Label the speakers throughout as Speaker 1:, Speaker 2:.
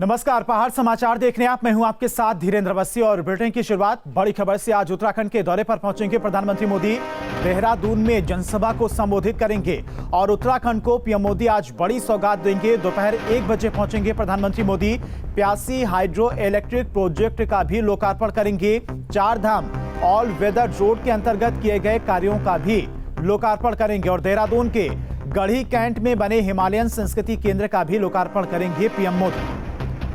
Speaker 1: नमस्कार, पहाड़ समाचार देख रहे हैं आप। मैं हूं आपके साथ धीरेन्द्र अवस्थी और बुलेटिन की शुरुआत बड़ी खबर से। आज उत्तराखंड के दौरे पर पहुंचेंगे प्रधानमंत्री मोदी। देहरादून में जनसभा को संबोधित करेंगे और उत्तराखंड को पीएम मोदी आज बड़ी सौगात देंगे। दोपहर 1 बजे पहुंचेंगे प्रधानमंत्री मोदी। प्यासी हाइड्रो इलेक्ट्रिक प्रोजेक्ट का भी लोकार्पण करेंगे। 4 धाम ऑल वेदर रोड के अंतर्गत किए गए कार्यों का भी लोकार्पण करेंगे और देहरादून के गढ़ी कैंट में बने हिमालयन संस्कृति केंद्र का भी लोकार्पण करेंगे पीएम मोदी।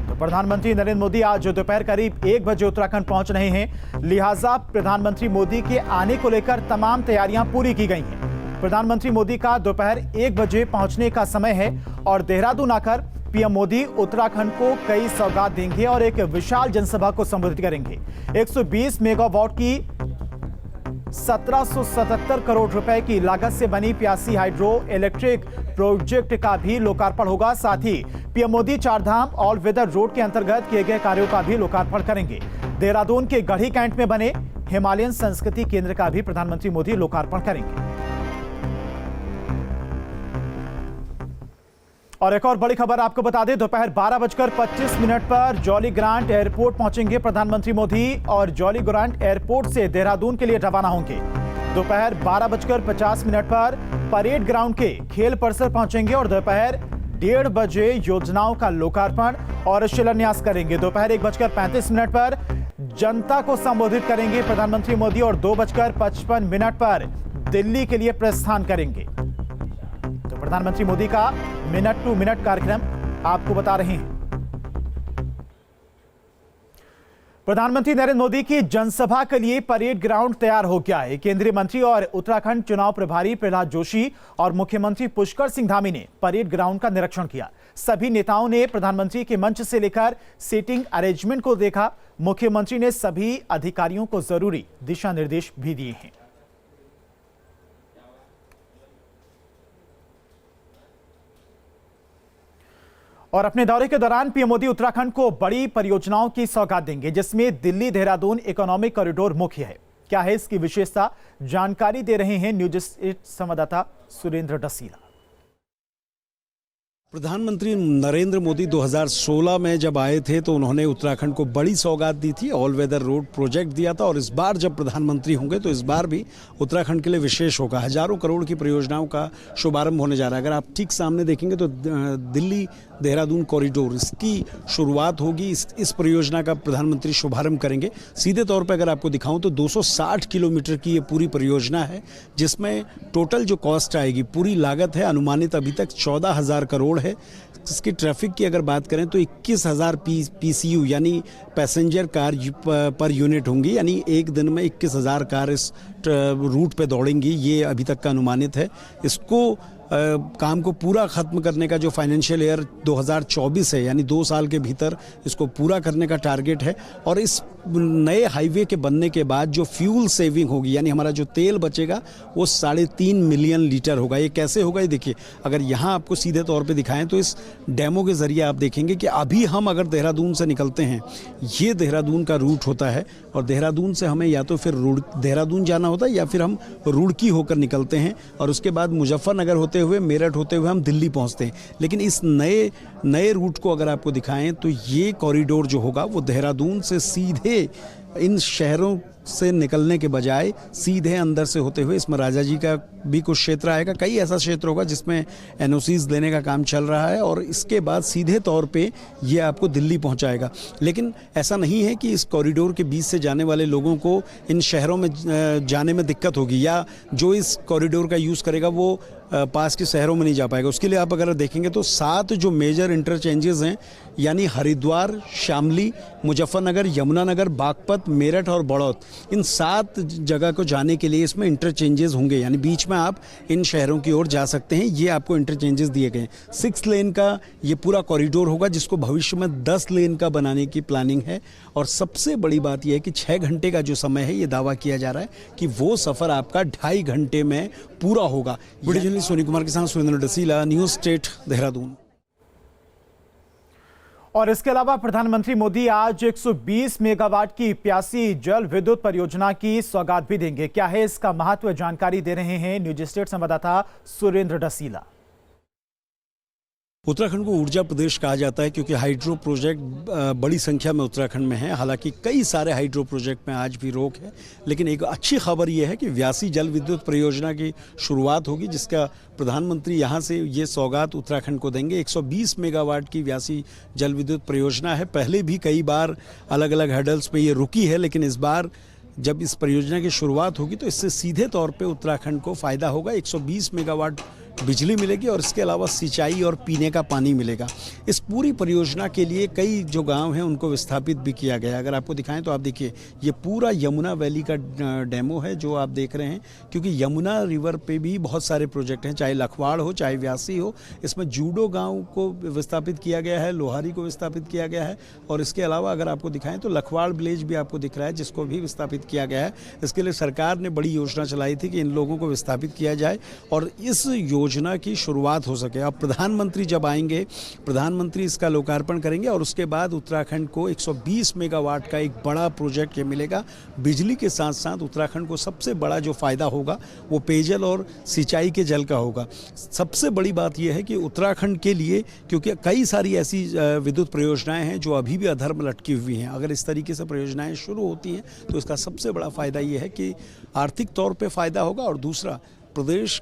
Speaker 1: तो प्रधानमंत्री नरेंद्र मोदी आज दोपहर करीब 1 बजे उत्तराखंड पहुंच रहे हैं, लिहाजा प्रधानमंत्री मोदी के आने को लेकर तमाम तैयारियां पूरी की गई हैं। प्रधानमंत्री मोदी का दोपहर 1 बजे पहुंचने का समय है और देहरादून आकर पीएम मोदी उत्तराखंड को कई सौगात देंगे और एक विशाल जनसभा को संबोधित करेंगे। 120 मेगावाट की 1777 करोड़ रुपए की लागत से बनी प्यासी हाइड्रो इलेक्ट्रिक प्रोजेक्ट का भी लोकार्पण होगा। साथ ही पीएम मोदी 4 धाम ऑल वेदर रोड के अंतर्गत किए गए कार्यों का भी लोकार्पण करेंगे। देहरादून के गढ़ी कैंट में बने हिमालयन संस्कृति केंद्र का भी प्रधानमंत्री मोदी लोकार्पण करेंगे। और एक और बड़ी खबर आपको बता दें, दोपहर 12:25 पर जॉली ग्रांट एयरपोर्ट पहुंचेंगे प्रधानमंत्री मोदी और जॉली ग्रांट एयरपोर्ट से देहरादून के लिए रवाना होंगे। दोपहर 12:50 पर परेड ग्राउंड के खेल परिसर पहुंचेंगे और दोपहर 1:30 बजे योजनाओं का लोकार्पण और शिलान्यास करेंगे। दोपहर 1:35 पर जनता को संबोधित करेंगे प्रधानमंत्री मोदी और 2:55 पर दिल्ली के लिए प्रस्थान करेंगे। तो प्रधानमंत्री मोदी का मिनट टू मिनट कार्यक्रम आपको बता रहे हैं। प्रधानमंत्री नरेंद्र मोदी की जनसभा के लिए परेड ग्राउंड तैयार हो गया है। केंद्रीय मंत्री और उत्तराखंड चुनाव प्रभारी प्रहलाद जोशी और मुख्यमंत्री पुष्कर सिंह धामी ने परेड ग्राउंड का निरीक्षण किया। सभी नेताओं ने प्रधानमंत्री के मंच से लेकर सीटिंग अरेंजमेंट को देखा। मुख्यमंत्री ने सभी अधिकारियों को जरूरी दिशा निर्देश भी दिए हैं। और अपने दौरे के दौरान पीएम मोदी उत्तराखंड को बड़ी परियोजनाओं की सौगात देंगे, जिसमें दिल्ली देहरादून इकोनॉमिक कॉरिडोर मुख्य है। क्या है इसकी विशेषता, जानकारी दे रहे हैं न्यूज 8 संवाददाता सुरेंद्र डसीला।
Speaker 2: प्रधानमंत्री नरेंद्र मोदी 2016 में जब आए थे तो उन्होंने उत्तराखंड को बड़ी सौगात दी थी, ऑल वेदर रोड प्रोजेक्ट दिया था। और इस बार जब प्रधानमंत्री होंगे तो इस बार भी उत्तराखंड के लिए विशेष होगा। हजारों करोड़ की परियोजनाओं का शुभारंभ होने जा रहा है। अगर आप ठीक सामने देखेंगे तो दिल्ली देहरादून कॉरिडोर, इसकी शुरुआत होगी। इस परियोजना का प्रधानमंत्री शुभारंभ करेंगे। सीधे तौर पर अगर आपको दिखाऊं तो 260 किलोमीटर की ये पूरी परियोजना है, जिसमें टोटल जो कॉस्ट आएगी, पूरी लागत है अनुमानित अभी तक 14,000 करोड़ है। इसकी ट्रैफिक की अगर बात करें तो 21,000 PCU यानी पैसेंजर कार पर यूनिट होंगी, यानी एक दिन में 21,000 कार इस रूट पे दौड़ेंगी। ये अभी तक का अनुमानित है। इसको काम को पूरा खत्म करने का जो फाइनेंशियल ईयर 2024 है, यानी 2 साल के भीतर इसको पूरा करने का टारगेट है। और इस नए हाईवे के बनने के बाद जो फ्यूल सेविंग होगी, यानी हमारा जो तेल बचेगा वो 3.5 मिलियन लीटर होगा। ये कैसे होगा, ये देखिए। अगर यहाँ आपको सीधे तौर पे दिखाएं तो इस डेमो के जरिए आप देखेंगे कि अभी हम अगर देहरादून से निकलते हैं, ये देहरादून का रूट होता है और देहरादून से हमें या तो फिर देहरादून जाना होता है या फिर हम रुड़की होकर निकलते हैं और उसके बाद मुजफ्फरनगर होते हुए, मेरठ होते हुए हम दिल्ली पहुंचते हैं। लेकिन इस नए रूट को अगर आपको दिखाएं तो ये कॉरिडोर जो होगा वो देहरादून से सीधे इन शहरों से निकलने के बजाय सीधे अंदर से होते हुए, इसमें राजा जी का भी कुछ क्षेत्र आएगा, कई ऐसा क्षेत्र होगा जिसमें NOCs लेने का काम चल रहा है और इसके बाद सीधे तौर पे ये आपको दिल्ली पहुंचाएगा। लेकिन ऐसा नहीं है कि इस कॉरिडोर के बीच से जाने वाले लोगों को इन शहरों में जाने में दिक्कत होगी या जो इस कॉरिडोर का यूज़ करेगा वो पास के शहरों में नहीं जा पाएगा। उसके लिए आप अगर देखेंगे तो 7 जो मेजर इंटरचेंजेस हैं, यानी हरिद्वार, शामली, मुजफ्फरनगर, यमुनानगर, बागपत, मेरठ और बड़ौत, इन 7 जगह को जाने के लिए इसमें इंटरचेंजेस होंगे, यानी बीच में आप इन शहरों की ओर जा सकते हैं। ये आपको इंटरचेंजेस दिए गए हैं। 6 लेन का ये पूरा कॉरिडोर होगा, जिसको भविष्य में 10 लेन का बनाने की प्लानिंग है। और सबसे बड़ी बात यह है कि 6 घंटे का जो समय है, ये दावा किया जा रहा है कि वो सफ़र आपका 2.5 घंटे में पूरा होगा। वीडियो जर्नलिस्ट सोनी कुमार के साथ सुरेंद्र डसीला, न्यूज़ 8 देहरादून।
Speaker 1: और इसके अलावा प्रधानमंत्री मोदी आज 120 मेगावाट की प्यासी जल विद्युत परियोजना की सौगात भी देंगे। क्या है इसका महत्व, जानकारी दे रहे हैं न्यूज 8 संवाददाता सुरेंद्र डसीला।
Speaker 2: उत्तराखंड को ऊर्जा प्रदेश कहा जाता है क्योंकि हाइड्रो प्रोजेक्ट बड़ी संख्या में उत्तराखंड में है। हालांकि कई सारे हाइड्रो प्रोजेक्ट में आज भी रोक है, लेकिन एक अच्छी खबर यह है कि व्यासी जल विद्युत परियोजना की शुरुआत होगी, जिसका प्रधानमंत्री यहां से ये सौगात उत्तराखंड को देंगे। 120 मेगावाट की व्यासी जल विद्युत परियोजना है। पहले भी कई बार अलग अलग हर्डल्स पे ये रुकी है, लेकिन इस बार जब इस परियोजना की शुरुआत होगी तो इससे सीधे तौर पे उत्तराखंड को फ़ायदा होगा। 120 मेगावाट बिजली मिलेगी और इसके अलावा सिंचाई और पीने का पानी मिलेगा। इस पूरी परियोजना के लिए कई जो गांव हैं उनको विस्थापित भी किया गया। अगर आपको दिखाएं तो आप देखिए, ये पूरा यमुना वैली का डेमो है जो आप देख रहे हैं, क्योंकि यमुना रिवर पे भी बहुत सारे प्रोजेक्ट हैं, चाहे लखवाड़ हो चाहे व्यासी हो। इसमें जूडो गाँव को विस्थापित किया गया है, लोहारी को विस्थापित किया गया है, और इसके अलावा अगर आपको दिखाएं तो लखवाड़ विलेज भी आपको दिख रहा है, जिसको भी विस्थापित किया गया है। इसके लिए सरकार ने बड़ी योजना चलाई थी कि इन लोगों को विस्थापित किया जाए और इस योजना की शुरुआत हो सके। अब प्रधानमंत्री जब आएंगे, प्रधानमंत्री इसका लोकार्पण करेंगे और उसके बाद उत्तराखंड को 120 मेगावाट का एक बड़ा प्रोजेक्ट ये मिलेगा। बिजली के साथ साथ उत्तराखंड को सबसे बड़ा जो फायदा होगा वो पेयजल और सिंचाई के जल का होगा। सबसे बड़ी बात यह है कि उत्तराखंड के लिए, क्योंकि कई सारी ऐसी विद्युत परियोजनाएं हैं जो अभी भी अधर में लटकी हुई हैं, अगर इस तरीके से परियोजनाएं शुरू होती हैं तो इसका सबसे बड़ा फायदा ये है कि आर्थिक तौर पे फायदा होगा, और दूसरा प्रदेश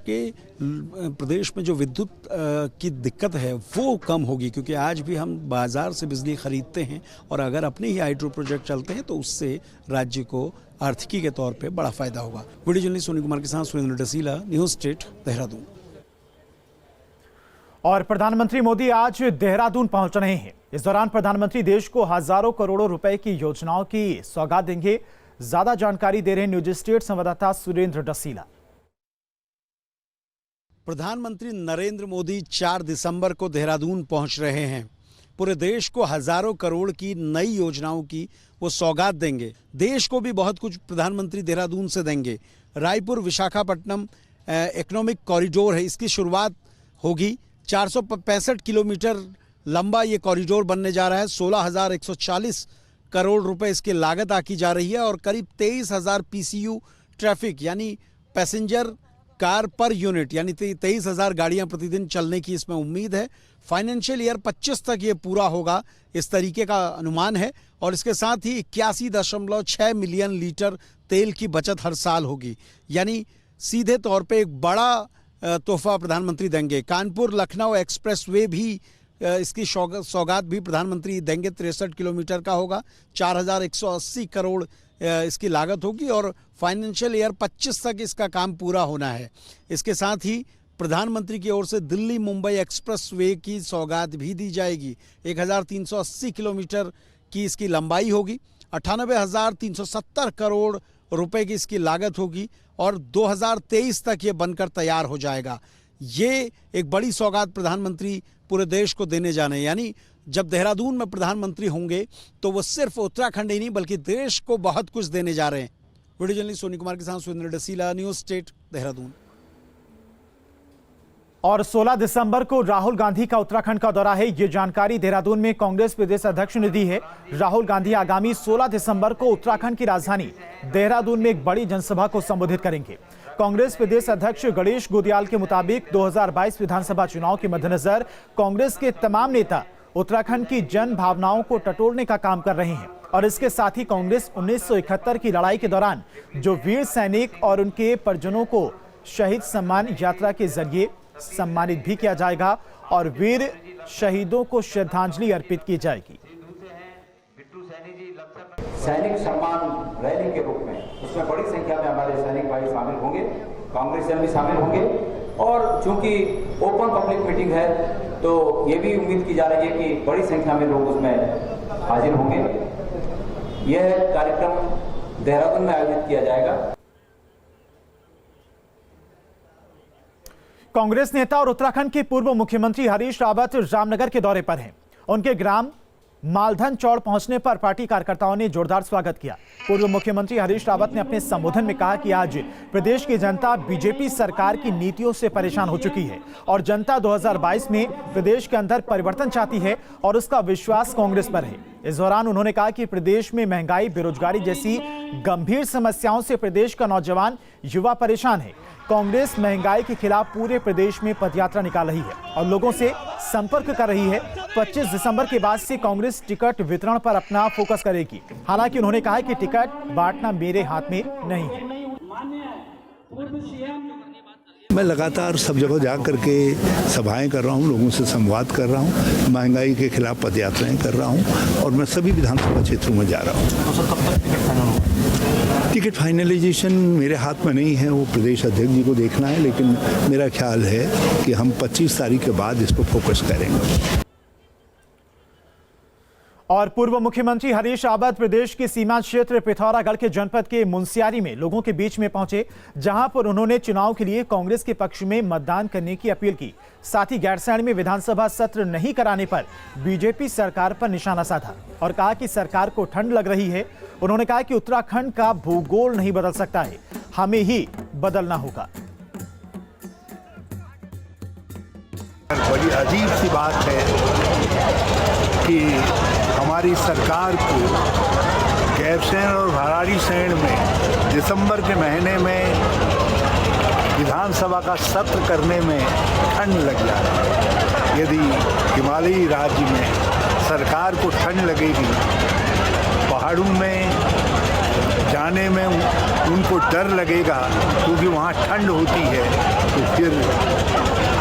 Speaker 2: में जो विद्युत की दिक्कत है वो कम होगी, क्योंकि आज भी हम बाज़ार से बिजली खरीदते हैं और अगर अपने ही हाइड्रो प्रोजेक्ट चलते हैं तो उससे राज्य को आर्थिकी के तौर पे बड़ा फायदा होगा। वीडियो जर्नलिस्ट सोनी कुमार के साथ सुरेंद्र डसीला, न्यूज़ स्टेट, देहरादून।
Speaker 1: और प्रधानमंत्री मोदी आज देहरादून पहुंच रहे हैं। इस दौरान प्रधानमंत्री देश को हजारों करोड़ों रुपए की योजनाओं की सौगात देंगे। ज्यादा जानकारी दे रहे हैं न्यूज स्टेट संवाददाता सुरेंद्र डसीला।
Speaker 2: प्रधानमंत्री नरेंद्र मोदी 4 दिसंबर को देहरादून पहुंच रहे हैं। पूरे देश को हजारों करोड़ की नई योजनाओं की वो सौगात देंगे। देश को भी बहुत कुछ प्रधानमंत्री देहरादून से देंगे। रायपुर विशाखापट्टनम इकोनॉमिक कॉरिडोर है, इसकी शुरुआत होगी। 465 किलोमीटर लंबा ये कॉरिडोर बनने जा रहा है। 16,140 करोड़ रुपए इसकी लागत आकी जा रही है और करीब 23,000 PCU ट्रैफिक यानी पैसेंजर कार पर यूनिट यानी 23,000 गाड़ियां प्रतिदिन चलने की इसमें उम्मीद है। फाइनेंशियल ईयर 25 तक ये पूरा होगा, इस तरीके का अनुमान है। और इसके साथ ही 81.6 मिलियन लीटर तेल की बचत हर साल होगी, यानी सीधे तौर पे एक बड़ा तोहफा प्रधानमंत्री देंगे। कानपुर लखनऊ एक्सप्रेस वे भी इसकी सौगात भी प्रधानमंत्री देंगे। 63 किलोमीटर का होगा, 4,180 करोड़ इसकी लागत होगी और फाइनेंशियल ईयर 25 तक इसका काम पूरा होना है। इसके साथ ही प्रधानमंत्री की ओर से दिल्ली मुंबई एक्सप्रेस वे की सौगात भी दी जाएगी। 1,380 किलोमीटर की इसकी लंबाई होगी, 98,370 करोड़ रुपए की इसकी लागत होगी और 2023 तक ये बनकर तैयार हो जाएगा। ये एक बड़ी सौगात प्रधानमंत्री पूरे देश को देने जाने, यानी जब देहरादून में प्रधानमंत्री होंगे तो वो सिर्फ उत्तराखंड ही नहीं बल्कि देश को बहुत कुछ देने जा रहे हैं। वीडियो जर्नलिस्ट सोनी कुमार के साथ सुरेंद्र डसीला, न्यूज़ स्टेट, देहरादून।
Speaker 1: और 16 दिसंबर को राहुल गांधी का उत्तराखंड का दौरा है। ये जानकारी देहरादून में कांग्रेस प्रदेश अध्यक्ष ने दी है। राहुल गांधी आगामी 16 दिसंबर को उत्तराखंड की राजधानी देहरादून में एक बड़ी जनसभा को संबोधित करेंगे। कांग्रेस प्रदेश अध्यक्ष गणेश गोदियाल के मुताबिक 2022 विधानसभा चुनाव के मद्देनजर कांग्रेस के तमाम नेता उत्तराखंड की जन भावनाओं को टटोलने का काम कर रहे हैं और इसके साथ ही कांग्रेस 1971 की लड़ाई के दौरान जो वीर सैनिक और उनके परिजनों को शहीद सम्मान यात्रा के जरिए सम्मानित भी किया जाएगा और वीर शहीदों को श्रद्धांजलि अर्पित की जाएगी।
Speaker 3: सैनिक सम्मान रैली के रूप में उसमें बड़ी संख्या में हमारे सैनिक भाई शामिल होंगे, कांग्रेसियन भी शामिल होंगे और चूंकि ओपन पब्लिक मीटिंग है तो ये भी उम्मीद की जा रही है कि बड़ी संख्या में लोग उसमें हाजिर होंगे। यह कार्यक्रम देहरादून में आयोजित किया जाएगा।
Speaker 1: कांग्रेस नेता और उत्तराखंड के पूर्व मुख्यमंत्री हरीश रावत रामनगर के दौरे पर हैं। उनके ग्राम मालधन चौड़ पहुंचने पर पार्टी कार्यकर्ताओं ने जोरदार स्वागत किया। पूर्व मुख्यमंत्री हरीश रावत ने अपने संबोधन में कहा कि आज प्रदेश की जनता बीजेपी सरकार की नीतियों से परेशान हो चुकी है और जनता 2022 में प्रदेश के अंदर परिवर्तन चाहती है और उसका विश्वास कांग्रेस पर है। इस दौरान उन्होंने कहा कि प्रदेश में महंगाई, बेरोजगारी जैसी गंभीर समस्याओं से प्रदेश का नौजवान युवा परेशान है। कांग्रेस महंगाई के खिलाफ पूरे प्रदेश में पदयात्रा निकाल रही है और लोगों से संपर्क कर रही है। 25 दिसंबर के बाद से कांग्रेस टिकट वितरण पर अपना फोकस करेगी। हालांकि उन्होंने कहा कि टिकट बांटना मेरे हाथ में नहीं है।
Speaker 4: मैं लगातार सब जगह जा करके सभाएं कर रहा हूं, लोगों से संवाद कर रहा हूं, महंगाई के खिलाफ पदयात्राएं कर रहा हूं और मैं सभी विधानसभा क्षेत्रों में जा रहा हूं।
Speaker 5: तो सर कब तक टिकट फाइनल होगा?
Speaker 4: टिकट फाइनलाइजेशन मेरे हाथ में नहीं है, वो प्रदेश अध्यक्ष जी को देखना है, लेकिन मेरा ख्याल है कि हम 25 तारीख के बाद इस पर फोकस करेंगे।
Speaker 1: और पूर्व मुख्यमंत्री हरीश रावत प्रदेश के सीमा क्षेत्र पिथौरागढ़ के जनपद के मुनस्यारी में लोगों के बीच में पहुंचे, जहां पर उन्होंने चुनाव के लिए कांग्रेस के पक्ष में मतदान करने की अपील की। साथ ही गैरसैंण में विधानसभा सत्र नहीं कराने पर बीजेपी सरकार पर निशाना साधा और कहा कि सरकार को ठंड लग रही है। उन्होंने कहा कि उत्तराखंड का भूगोल नहीं बदल सकता है, हमें ही बदलना होगा।
Speaker 4: बड़ी अजीब सी बात है कि हमारी सरकार को गैरसैंण और भराड़ीसैंण में दिसंबर के महीने में विधानसभा का सत्र करने में ठंड लग जाए। यदि हिमालयी राज्य में सरकार को ठंड लगेगी, पहाड़ों में जाने में उनको डर लगेगा क्योंकि वहाँ ठंड होती है, तो फिर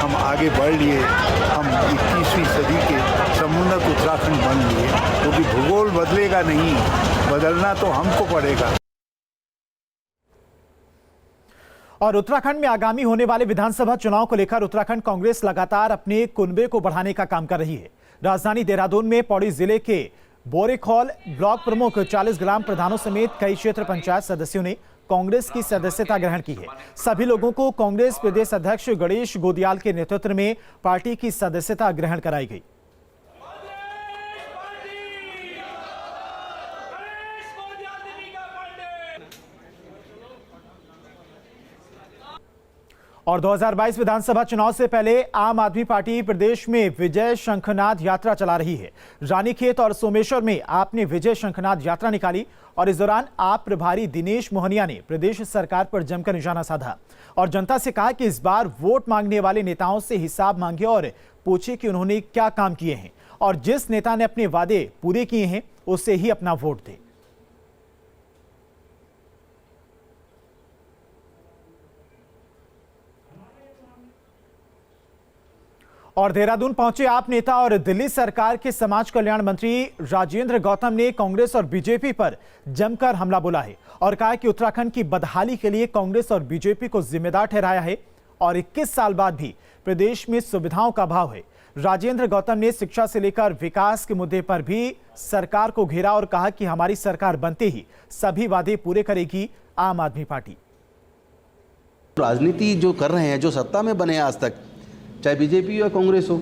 Speaker 4: हम आगे बढ़ लिए, हम 21वीं सदी के समुन्नत उत्तराखंड बन लिए, क्योंकि भूगोल बदलेगा नहीं, बदलना तो हमको पड़ेगा।
Speaker 1: और उत्तराखंड में आगामी होने वाले विधानसभा चुनाव को लेकर उत्तराखंड कांग्रेस लगातार अपने कुनबे को बढ़ाने का काम कर रही है। राजधानी देहरादून में पौड़ी जिले के बोरेखौल ब्लॉक प्रमुख 40 ग्राम प्रधानों समेत कई क्षेत्र पंचायत सदस्यों ने कांग्रेस की सदस्यता ग्रहण की है। सभी लोगों को कांग्रेस प्रदेश अध्यक्ष गणेश गोदियाल के नेतृत्व में पार्टी की सदस्यता ग्रहण कराई गई। और 2022 विधानसभा चुनाव से पहले आम आदमी पार्टी प्रदेश में विजय शंखनाद यात्रा चला रही है। रानीखेत और सोमेश्वर में आपने विजय शंखनाद यात्रा निकाली और इस दौरान आप प्रभारी दिनेश मोहनिया ने प्रदेश सरकार पर जमकर निशाना साधा और जनता से कहा कि इस बार वोट मांगने वाले नेताओं से हिसाब मांगे और पूछे कि उन्होंने क्या काम किए हैं और जिस नेता ने अपने वादे पूरे किए हैं उसे ही अपना वोट दे। और देहरादून पहुंचे आप नेता और दिल्ली सरकार के समाज कल्याण मंत्री राजेंद्र गौतम ने कांग्रेस और बीजेपी पर जमकर हमला बोला है और कहा कि उत्तराखंड की बदहाली के लिए कांग्रेस और बीजेपी को जिम्मेदार ठहराया है और 21 साल बाद भी प्रदेश में सुविधाओं का अभाव है। राजेंद्र गौतम ने शिक्षा से लेकर विकास के मुद्दे पर भी सरकार को घेरा और कहा कि हमारी सरकार बनते ही सभी वादे पूरे करेगी आम आदमी पार्टी।
Speaker 5: राजनीति जो कर रहे हैं, जो सत्ता में बने आज तक, चाहे बीजेपी हो या कांग्रेस हो,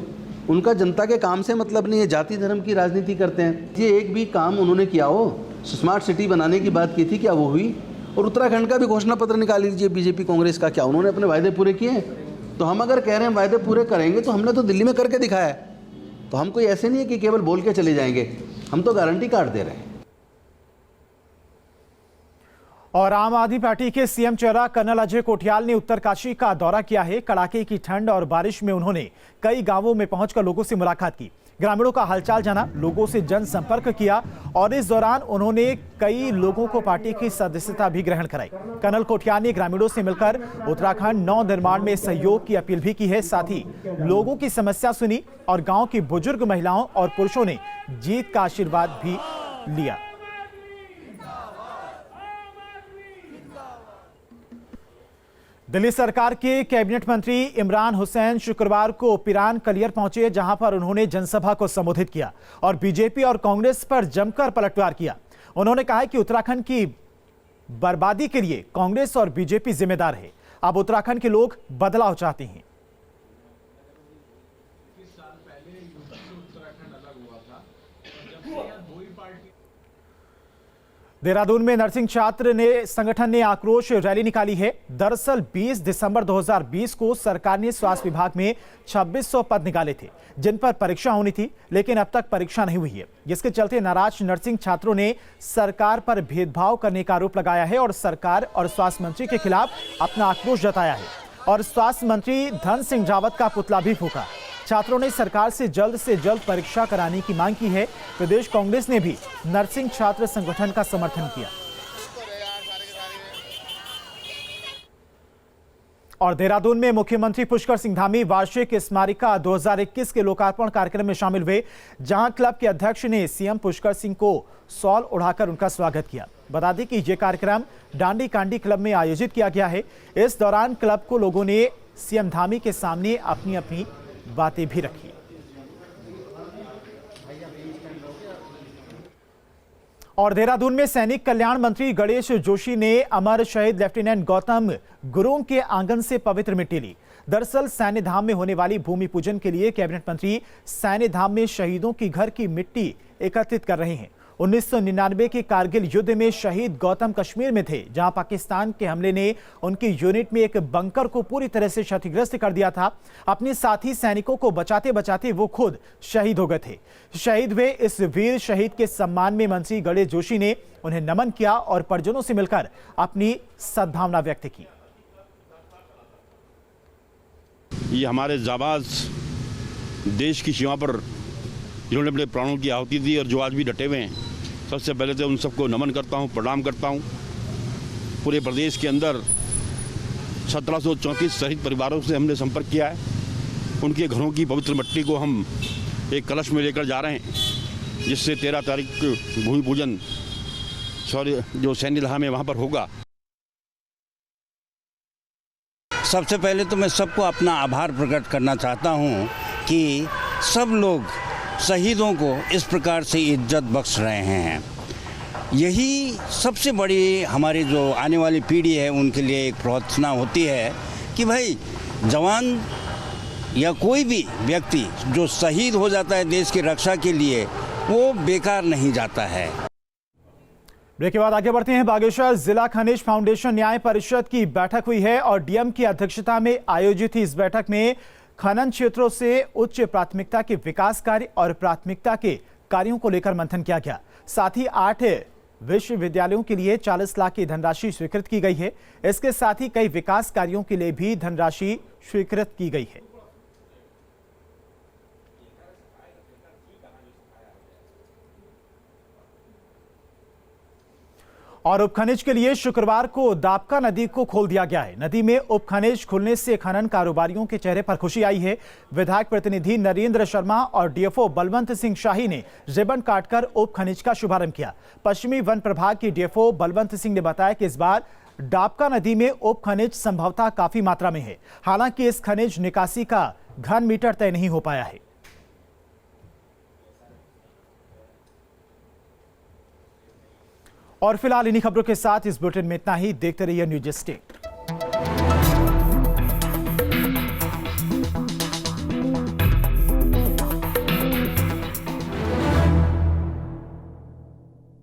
Speaker 5: उनका जनता के काम से मतलब नहीं है, जाति धर्म की राजनीति करते हैं। ये एक भी काम उन्होंने किया हो, स्मार्ट सिटी बनाने की बात की थी, क्या वो हुई? और उत्तराखंड का भी घोषणा पत्र निकाल लीजिए बीजेपी कांग्रेस का, क्या उन्होंने अपने वायदे पूरे किए? तो हम अगर कह रहे हैं वायदे पूरे करेंगे तो हमने तो दिल्ली में करके दिखाया है। तो हम कोई ऐसे नहीं है कि केवल बोल के चले जाएंगे, हम तो गारंटी कार्ड दे रहे हैं।
Speaker 1: और आम आदमी पार्टी के सीएम चेहरा कर्नल अजय कोठियाल ने उत्तरकाशी का दौरा किया है। कड़ाके की ठंड और बारिश में उन्होंने कई गांवों में पहुंचकर लोगों से मुलाकात की, ग्रामीणों का हालचाल जाना, लोगों से जनसंपर्क किया और इस दौरान उन्होंने कई लोगों को पार्टी की सदस्यता भी ग्रहण कराई। कर्नल कोठियाल ने ग्रामीणों से मिलकर उत्तराखंड नव निर्माण में सहयोग की अपील भी की है। साथ ही लोगों की समस्या सुनी और गाँव की बुजुर्ग महिलाओं और पुरुषों ने जीत का आशीर्वाद भी लिया। दिल्ली सरकार के कैबिनेट मंत्री इमरान हुसैन शुक्रवार को पिरान कलियर पहुंचे, जहां पर उन्होंने जनसभा को संबोधित किया और बीजेपी और कांग्रेस पर जमकर पलटवार किया। उन्होंने कहा कि उत्तराखंड की बर्बादी के लिए कांग्रेस और बीजेपी जिम्मेदार है। अब उत्तराखंड के लोग बदलाव चाहते हैं। देहरादून में नर्सिंग छात्र संगठन ने आक्रोश रैली निकाली है। दरअसल 20 दिसंबर 2020 को सरकार ने स्वास्थ्य विभाग में 2600 पद निकाले थे, जिन पर परीक्षा होनी थी, लेकिन अब तक परीक्षा नहीं हुई है, जिसके चलते नाराज नर्सिंग छात्रों ने सरकार पर भेदभाव करने का आरोप लगाया है और सरकार और स्वास्थ्य मंत्री के खिलाफ अपना आक्रोश जताया है और स्वास्थ्य मंत्री धन सिंह रावत का पुतला भी फूंका। छात्रों ने सरकार से जल्द परीक्षा कराने की मांग की है। प्रदेश कांग्रेस ने भी नर्सिंग छात्र संगठन का समर्थन किया। और देहरादून में मुख्यमंत्री पुष्कर सिंह धामी वार्षिक स्मारिका 2021 के लोकार्पण कार्यक्रम में शामिल हुए, जहां क्लब के अध्यक्ष ने सीएम पुष्कर सिंह को शॉल ओढ़ाकर उनका स्वागत किया। बता दें कि यह कार्यक्रम डांडी कांडी क्लब में आयोजित किया गया है। इस दौरान क्लब को लोगों ने सीएम धामी के सामने अपनी अपनी बातें भी रखी। और देहरादून में सैनिक कल्याण मंत्री गणेश जोशी ने अमर शहीद लेफ्टिनेंट गौतम गुरुंग के आंगन से पवित्र मिट्टी ली। दरअसल सैन्य धाम में होने वाली भूमि पूजन के लिए कैबिनेट मंत्री सैन्य धाम में शहीदों की घर की मिट्टी एकत्रित कर रहे हैं। 1999 के कारगिल युद्ध में शहीद गौतम कश्मीर में थे, जहां पाकिस्तान के हमले ने उनकी यूनिट में एक बंकर को पूरी तरह से क्षतिग्रस्त कर दिया था। अपने साथी सैनिकों को बचाते बचाते वो खुद शहीद हो गए थे। शहीद हुए इस वीर शहीद के सम्मान में मंत्री गणेश जोशी ने उन्हें नमन किया और परिजनों से मिलकर अपनी सद्भावना व्यक्त की।
Speaker 6: ये हमारे जाबाज देश की सीमा पर जिन्होंने अपने प्राणों की आहुति दी और जो आज भी डटे हुए हैं, सबसे पहले तो उन सबको नमन करता हूं, प्रणाम करता हूं। पूरे प्रदेश के अंदर 1734 शहीद परिवारों से हमने संपर्क किया है। उनके घरों की पवित्र मिट्टी को हम एक कलश में लेकर जा रहे हैं, जिससे 13 तारीख को भूमि पूजन जो सैन्य धाम है वहाँ पर होगा।
Speaker 7: सबसे पहले तो मैं सबको अपना आभार प्रकट करना चाहता हूँ कि सब लोग शहीदों को इस प्रकार से इज्जत बख्श रहे हैं। यही सबसे बड़ी हमारी जो आने वाली पीढ़ी है उनके लिए एक प्रार्थना होती है कि भाई जवान या कोई भी व्यक्ति जो शहीद हो जाता है देश की रक्षा के लिए, वो बेकार नहीं जाता है।
Speaker 1: ब्रेक के बाद आगे बढ़ते हैं। बागेश्वर जिला खनिज फाउंडेशन न्याय परिषद की बैठक हुई है और डीएम की अध्यक्षता में आयोजित थी। इस बैठक में खनन क्षेत्रों से उच्च प्राथमिकता के विकास कार्य और प्राथमिकता के कार्यों को लेकर मंथन किया गया। साथ ही 8 विश्वविद्यालयों के लिए 40 लाख की धनराशि स्वीकृत की गई है। इसके साथ ही कई विकास कार्यों के लिए भी धनराशि स्वीकृत की गई है। और उपखनिज के लिए शुक्रवार को दापका नदी को खोल दिया गया है। नदी में उपखनिज खुलने से खनन कारोबारियों के चेहरे पर खुशी आई है। विधायक प्रतिनिधि नरेंद्र शर्मा और डीएफओ बलवंत सिंह शाही ने रिबन काटकर उपखनिज का शुभारंभ किया। पश्चिमी वन प्रभाग के डीएफओ बलवंत सिंह ने बताया कि इस बार दापका नदी में उपखनिज संभवतः काफी मात्रा में है। हालांकि इस खनिज निकासी का घन मीटर तय नहीं हो पाया है। और फिलहाल इन्हीं खबरों के साथ इस बुलेटिन में इतना ही। देखते रहिए न्यूज स्टेट।